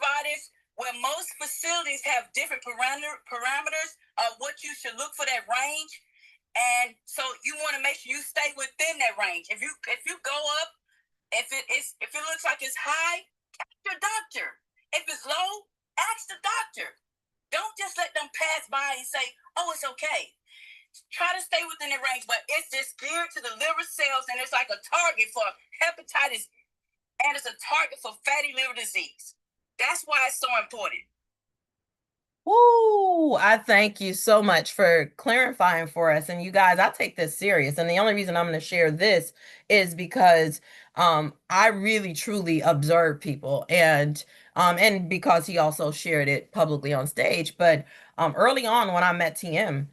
providers, where most facilities have different parameters of what you should look for that range. And so you want to make sure you stay within that range. If you go up, if it looks like it's high, ask your doctor. If it's low, ask the doctor. Don't just let them pass by and say, "Oh, it's okay." Try to stay within the range, but it's just geared to the liver cells, and it's like a target for hepatitis, and it's a target for fatty liver disease. That's why it's so important. Woo! I thank you so much for clarifying for us. And you guys, I take this serious. And the only reason I'm going to share this is because I really truly observe people, and because he also shared it publicly on stage. But early on when I met TM,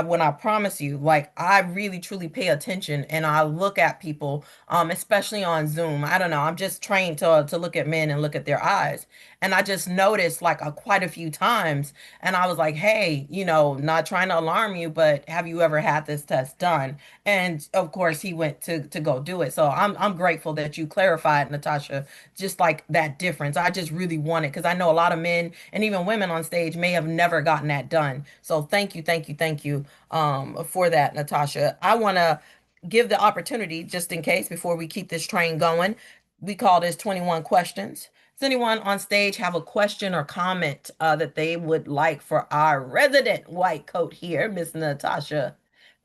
when I promise you, like I really truly pay attention and I look at people, especially on Zoom. I don't know, I'm just trained to look at men and look at their eyes. And I just noticed like quite a few times, and I was like, hey, not trying to alarm you, but have you ever had this test done? And of course, he went to go do it. So I'm grateful that you clarified, Natasha, just like that difference. I just really want it because I know a lot of men and even women on stage may have never gotten that done. So thank you, thank you, thank you for that, Natasha. I want to give the opportunity just in case before we keep this train going. We call this 21 questions. Does anyone on stage have a question or comment that they would like for our resident white coat here, Miss Natasha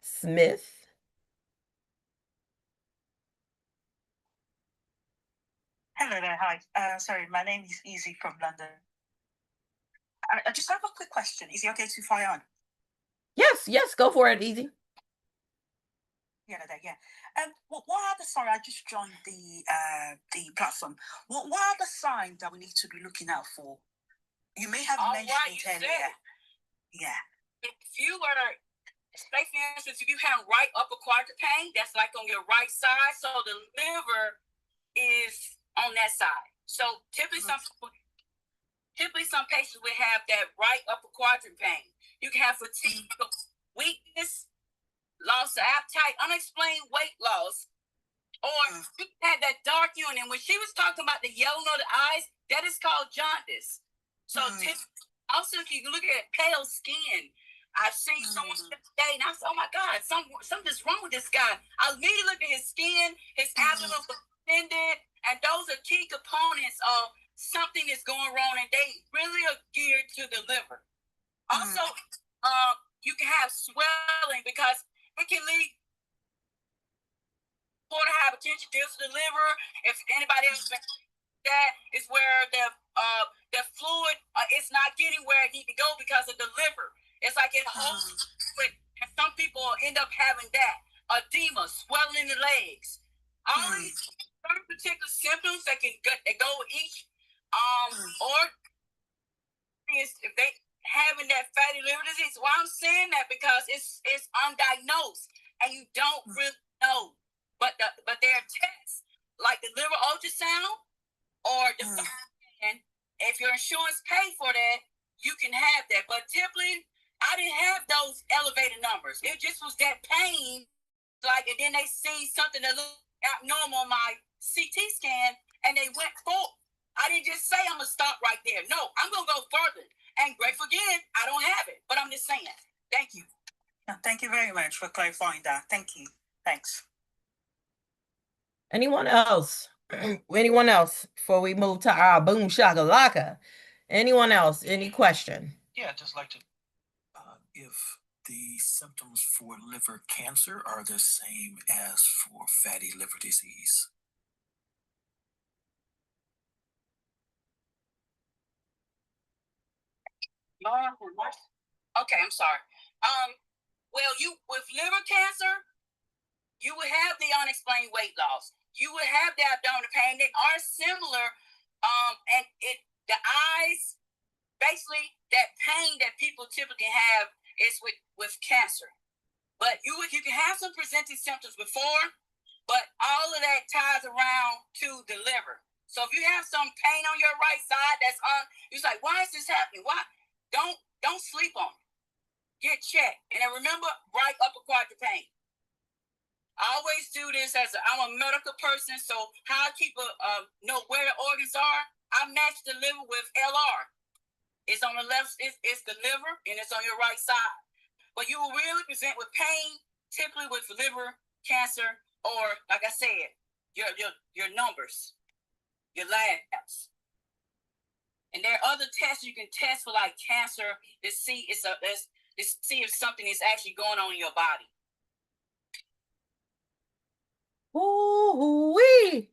Smith? Hello there. Hi. Sorry, my name is Easy from London. I just have a quick question. Is it okay to fire on? Yes, yes, go for it, Easy. Yeah, yeah. What are the, sorry, I just joined the platform. What are the signs that we need to be looking out for? You may have mentioned it earlier. Yeah. If you were, say for instance, if you have right upper quadrant pain, that's like on your right side, so the liver is on that side. So typically some patients will have that right upper quadrant pain. You can have fatigue, weakness, loss of appetite, unexplained weight loss, or you had that dark urine. And when she was talking about the yellow of the eyes, that is called jaundice. So also, if you look at pale skin, I've seen someone today, and I said, "Oh my God, something's wrong with this guy." I immediately looked at his skin, his abdomen was extended, and those are key components of something is going wrong, and they really are geared to the liver. Also, you can have swelling because it can lead portal hypertension, deals with the liver. If anybody else that is where the fluid is not getting where it needs to go because of the liver. It's like it holds it, and some people end up having that edema, swelling in the legs. All these certain particular symptoms that go with each, or is if they having that fatty liver disease. Why I'm saying that because it's undiagnosed and you don't really know. But there are tests like the liver ultrasound or the and if your insurance pay for that, you can have that. But typically, I didn't have those elevated numbers. It just was that pain, like, and then they see something that looked abnormal on my CT scan, and they went forward. I didn't just say I'm gonna stop right there. No, I'm gonna go further. And grateful again, I don't have it, but I'm just saying. Thank you. Thank you very much for clarifying that. Thank you. Thanks. Anyone else? Anyone else before we move to our boom shakalaka? Anyone else? Any question? Yeah, I'd just like to, if the symptoms for liver cancer are the same as for fatty liver disease. Okay, I'm sorry. Well, you with liver cancer, you would have the unexplained weight loss. You would have the abdominal pain. They are similar, and the eyes, basically that pain that people typically have is with cancer. But you can have some presenting symptoms before, but all of that ties around to the liver. So if you have some pain on your right side, you're like, why is this happening? Why? Don't sleep on it. Get checked. And then remember, right upper quadrant pain. I always do this I'm a medical person, so how I keep know where the organs are. I match the liver with LR. It's on the left, it's the liver, and it's on your right side. But you will really present with pain, typically with liver cancer, or like I said, your numbers, your labs. And there are other tests you can test for like cancer to see to see if something is actually going on in your body. Ooh wee.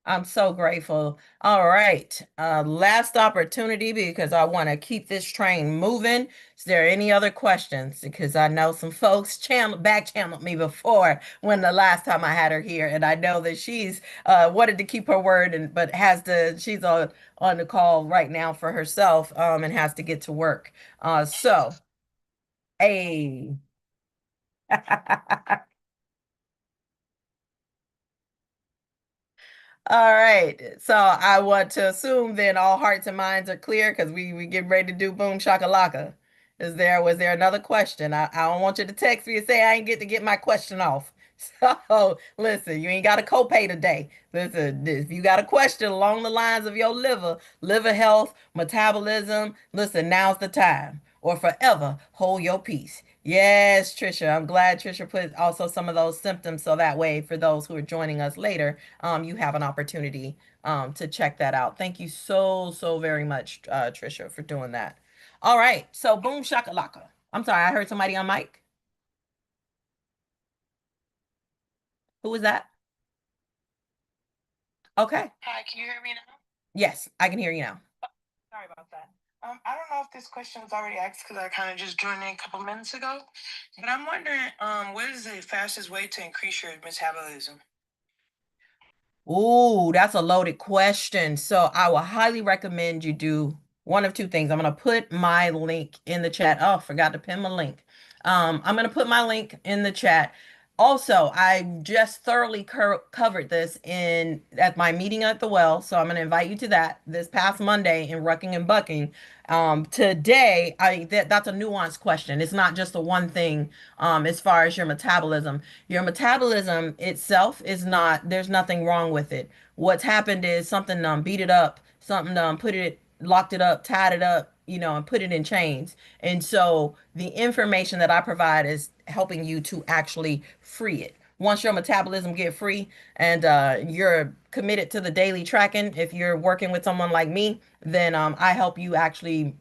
I'm so grateful. All right. Last opportunity because I want to keep this train moving. Is there any other questions? Because I know some folks back channeled me before when the last time I had her here, and I know that she's wanted to keep her word and but she's on the call right now for herself and has to get to work. So hey. All right. So I want to assume then all hearts and minds are clear because we get ready to do boom shakalaka. Was there another question? I don't want you to text me and say I ain't get to get my question off. So listen, you ain't got a copay today. Listen, if you got a question along the lines of your liver health, metabolism, listen, now's the time. Or forever hold your peace. Yes, Trisha. I'm glad Trisha put also some of those symptoms so that way for those who are joining us later you have an opportunity to check that out. Thank you so very much, Trisha, for doing that. All right, so boom shakalaka. I'm sorry, I heard somebody on mic. Who was that? Okay. Hi, can you hear me now? Yes, I can hear you now. Sorry about that. I don't know if this question was already asked because I kind of just joined in a couple minutes ago, but I'm wondering, what is the fastest way to increase your metabolism? Ooh, that's a loaded question. So I will highly recommend you do one of two things. I'm going to put my link in the chat. Oh, forgot to pin my link. I'm going to put my link in the chat. Also, I just thoroughly covered this in at my meeting at the well. So I'm going to invite you to that this past Monday in Rucking and Bucking. Today, that's a nuanced question. It's not just the one thing as far as your metabolism. Your metabolism itself is not, there's nothing wrong with it. What's happened is something beat it up, something locked it up, tied it up, and put it in chains. And so the information that I provide is helping you to actually free it. Once your metabolism get free and you're committed to the daily tracking, if you're working with someone like me, then I help you actually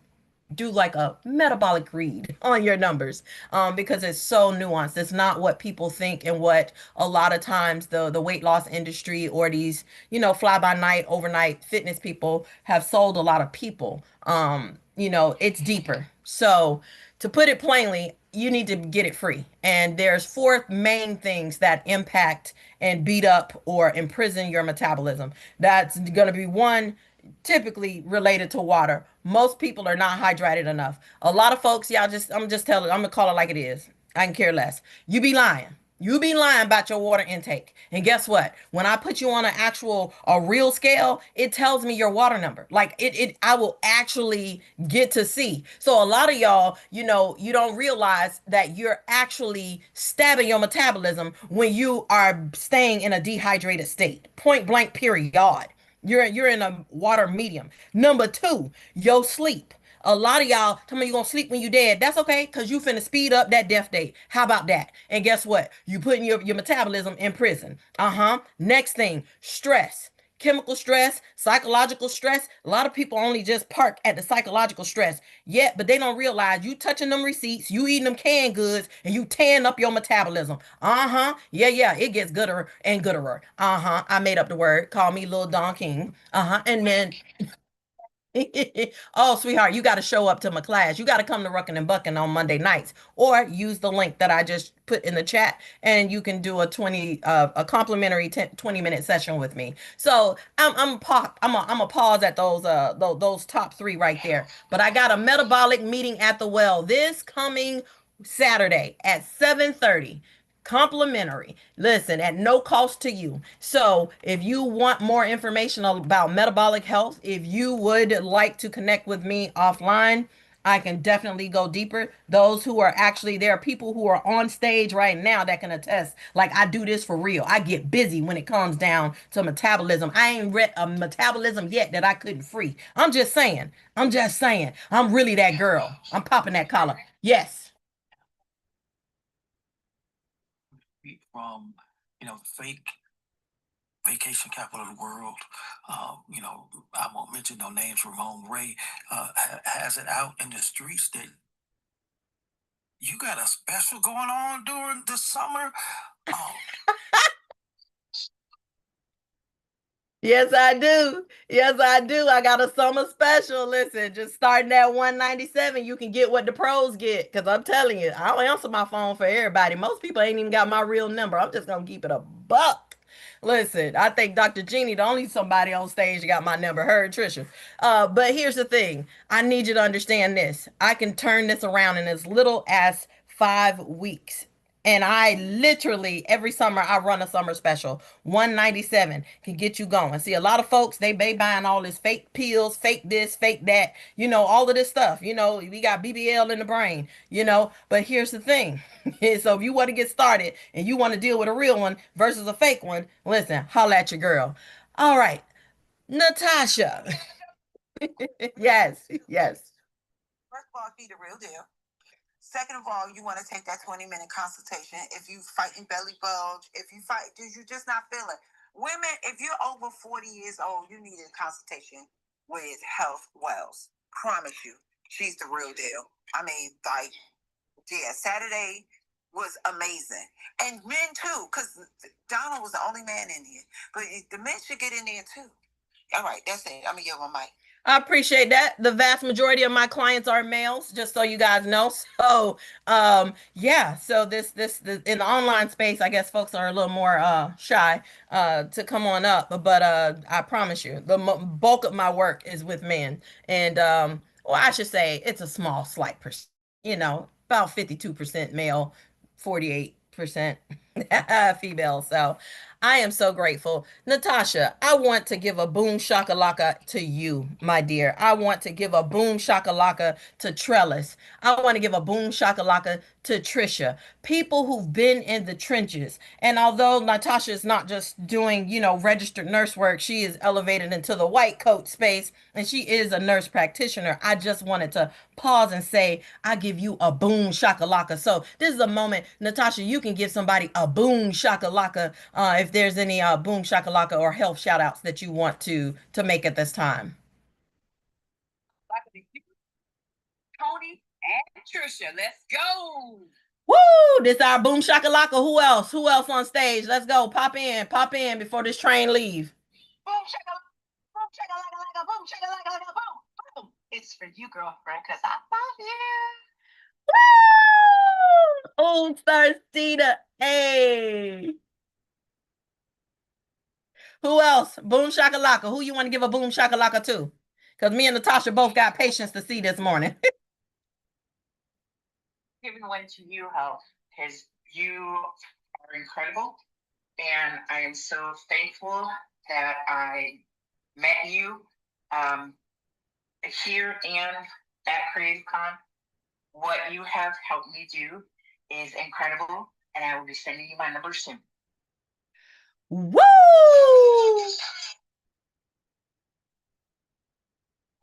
do like a metabolic read on your numbers because it's so nuanced. It's not what people think and what a lot of times the weight loss industry or these, fly by night, overnight fitness people have sold a lot of people. It's deeper. So to put it plainly, you need to get it free. And there's four main things that impact and beat up or imprison your metabolism. That's going to be one, typically related to water. Most people are not hydrated enough. A lot of folks, I'm just telling, I'm gonna call it like it is. I can care less. You be lying. You be lying about your water intake. And guess what? When I put you on a real scale, it tells me your water number. Like I will actually get to see. So a lot of y'all, you don't realize that you're actually stabbing your metabolism when you are staying in a dehydrated state. Point blank, period. You're in a water medium. Number two, your sleep. A lot of y'all tell me you're gonna sleep when you dead. That's okay, because you finna speed up that death date. How about that? And guess what? You putting your metabolism in prison. Uh-huh. Next thing, stress. Chemical stress, psychological stress. A lot of people only just park at the psychological stress. Yet, but they don't realize you touching them receipts, you eating them canned goods, and you tearing up your metabolism. Uh-huh. Yeah, it gets gooder and gooderer. Uh-huh. I made up the word. Call me Lil Don King. Uh-huh. And then oh, sweetheart, you got to show up to my class. You got to come to Ruckin' and Buckin' on Monday nights, or use the link that I just put in the chat, and you can do a complimentary 20-minute session with me. So I'm a pause at those top three right there. But I got a metabolic meeting at the well this coming Saturday at 7:30, complimentary. Listen, at no cost to you. So if you want more information about metabolic health, if you would like to connect with me offline, I can definitely go deeper. Those who are actually, there are people who are on stage right now that can attest. Like, I do this for real. I get busy when it comes down to metabolism. I ain't read a metabolism yet that I couldn't free. I'm just saying. I'm just saying. I'm really that girl. I'm popping that collar. Yes. From, fake vacation capital of the world. I won't mention no names. Ramon Ray has it out in the streets that you got a special going on during the summer. Oh, Yes, I do. Yes, I do. I got a summer special. Listen, just starting at 197, you can get what the pros get. Because I'm telling you, I don't answer my phone for everybody. Most people ain't even got my real number. I'm just gonna keep it a buck. Listen, I think Dr. Jeannie, the only somebody on stage that got my number, her and Trisha. But here's the thing. I need you to understand this. I can turn this around in as little as 5 weeks. And I literally every summer I run a summer special. 197 can get you going. See, a lot of folks they buying all this fake pills, fake this, fake that, all of this stuff. We got BBL in the brain, But here's the thing. So if you want to get started and you want to deal with a real one versus a fake one, listen, holla at your girl. All right, Natasha. Yes, yes. First of all, be the real deal. Second of all, you want to take that 20-minute consultation. If you fighting belly bulge, if you fight, did you just not feel it? Women, if you're over 40 years old, you need a consultation with Health Wells. Promise you, she's the real deal. I mean, like, yeah, Saturday was amazing. And men too, because Donald was the only man in here. But the men should get in there too. All right, that's it. I'm going to give my mic. I appreciate that. The vast majority of my clients are males, just so you guys know. So, yeah. So this in the online space, I guess folks are a little more shy to come on up. But I promise you, the bulk of my work is with men, and well, I should say it's a small, slight percent. About 52% male, 48% female. So I am so grateful. Natasha, I want to give a boom shakalaka to you, my dear. I want to give a boom shakalaka to Trellis. I want to give a boom shakalaka to Trisha. People who've been in the trenches. And although Natasha is not just doing, registered nurse work, she is elevated into the white coat space and she is a nurse practitioner. I just wanted to pause and say, I give you a boom shakalaka. So this is a moment, Natasha, you can give somebody a boom shakalaka if there's any boom shakalaka or health shout outs that you want to make at this time. Tony and Trisha, let's go. Woo! This our boom shakalaka. Who else? Who else on stage? Let's go. Pop in before this train leave. Boom, shakalaka, boom, shakalaka, boom, shakalaka, boom, boom. It's for you, girlfriend, because I love you. Woo! Oh, Starcita. Hey. Who else? Boom shakalaka. Who you want to give a boom shakalaka to? Because me and Natasha both got patience to see this morning. Giving one to you, Health, because you are incredible. And I am so thankful that I met you here and at Creative Con. What you have helped me do is incredible, and I will be sending you my number soon. Woo!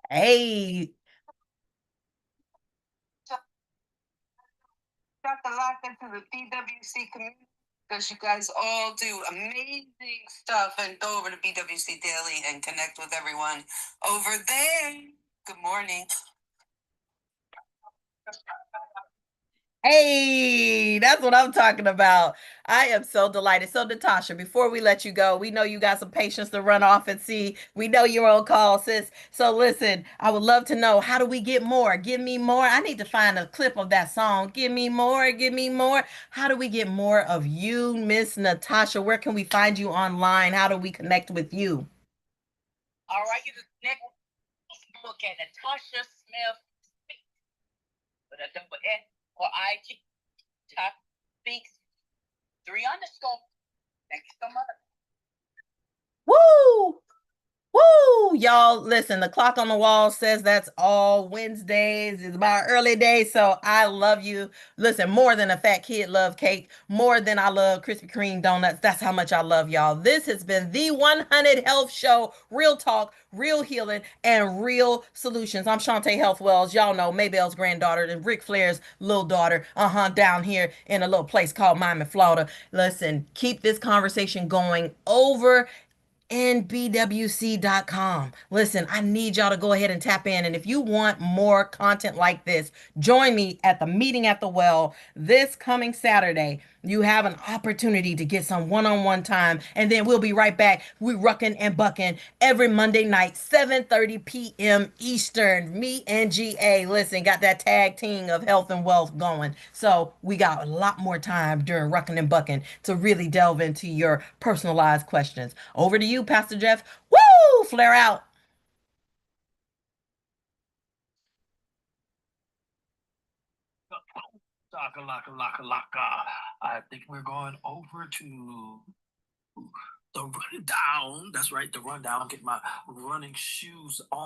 Hey. Got the lock into the BWC community because you guys all do amazing stuff, and go over to BWC Daily and connect with everyone over there. Good morning. Hey, that's what I'm talking about. I am so delighted. So, Natasha, before we let you go, we know you got some patience to run off and see. We know you're on call, sis. So, listen, I would love to know, how do we get more? Give me more. I need to find a clip of that song. Give me more. Give me more. How do we get more of you, Miss Natasha? Where can we find you online? How do we connect with you? All right, you can connect Facebook at Natasha Smith with a double S or IG Top Speaks 3 underscore. Thank you so much. Woo! Woo! y'all. Listen, the clock on the wall says that's all Wednesdays. It's my early days, so I love you. Listen, more than a fat kid love cake, more than I love Krispy Kreme donuts. That's how much I love y'all. This has been the 100 Health Show. Real talk, real healing, and real solutions. I'm Shawnte Health Wells. Y'all know Maybelle's granddaughter and Ric Flair's little daughter. Down here in a little place called Miami, Florida. Listen, keep this conversation going over nbwc.com. Listen, I need y'all to go ahead and tap in. And if you want more content like this, join me at the meeting at the well this coming Saturday. You have an opportunity to get some one-on-one time, and then we'll be right back. We rucking and bucking every Monday night, 7:30 p.m. Eastern. Me and GA, listen, got that tag team of health and wealth going. So we got a lot more time during rucking and bucking to really delve into your personalized questions. Over to you, Pastor Jeff. Woo! Flare out. Laka. I think we're going over to the rundown. That's right, the rundown. Get my running shoes on.